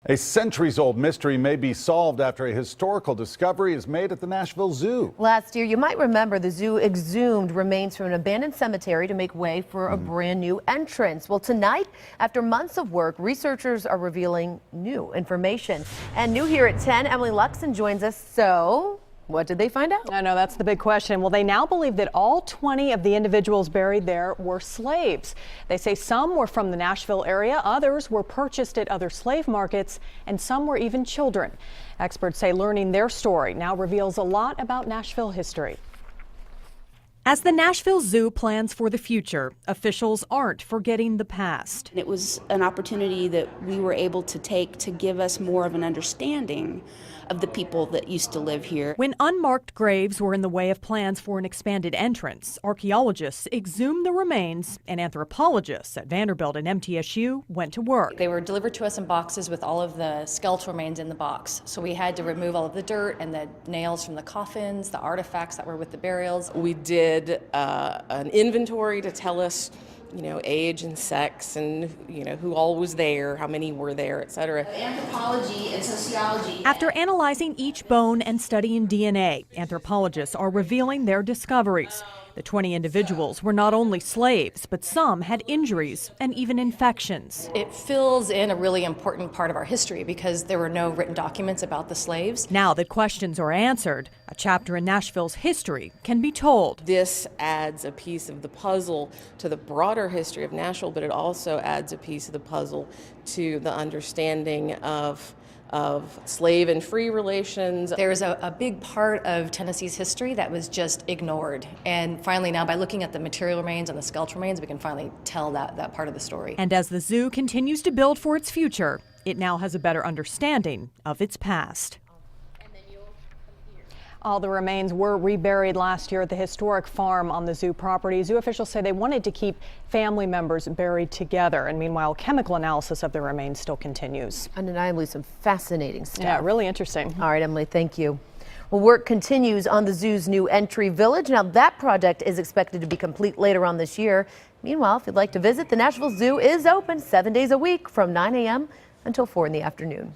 A centuries-old mystery may be solved after a historical discovery is made at the Nashville Zoo. Last year, you might remember the zoo exhumed remains from an abandoned cemetery to make way for a brand new entrance. Well, tonight, after months of work, researchers are revealing new information. And new here at 10, Emily Luxon joins us. So, what did they find out? I know, that's the big question. Well, they now believe that all 20 of the individuals buried there were slaves. They say some were from the Nashville area, others were purchased at other slave markets, and some were even children. Experts say learning their story now reveals a lot about Nashville history. As the Nashville Zoo plans for the future, officials aren't forgetting the past. It was an opportunity that we were able to take to give us more of an understanding of the people that used to live here. When unmarked graves were in the way of plans for an expanded entrance, archaeologists exhumed the remains and anthropologists at Vanderbilt and MTSU went to work. They were delivered to us in boxes with all of the skeletal remains in the box. So we had to remove all of the dirt and the nails from the coffins, the artifacts that were with the burials. We did an inventory to tell us, age and sex and, who all was there, how many were there, etc. Anthropology and sociology. After analyzing each bone and studying DNA, anthropologists are revealing their discoveries. The 20 individuals were not only slaves, but some had injuries and even infections. It fills in a really important part of our history because there were no written documents about the slaves. Now that questions are answered, a chapter in Nashville's history can be told. This adds a piece of the puzzle to the broader history of Nashville, but it also adds a piece of the puzzle to the understanding of slave and free relations. There's a big part of Tennessee's history that was just ignored. And finally now, by looking at the material remains and the skeletal remains, we can finally tell that part of the story. And as the zoo continues to build for its future, it now has a better understanding of its past. All the remains were reburied last year at the historic farm on the zoo property. Zoo officials say they wanted to keep family members buried together. And meanwhile, chemical analysis of the remains still continues. Undeniably some fascinating stuff. Yeah, really interesting. All right, Emily, thank you. Well, work continues on the zoo's new entry village. Now, that project is expected to be complete later on this year. Meanwhile, if you'd like to visit, the Nashville Zoo is open 7 days a week from 9 a.m. until 4 in the afternoon.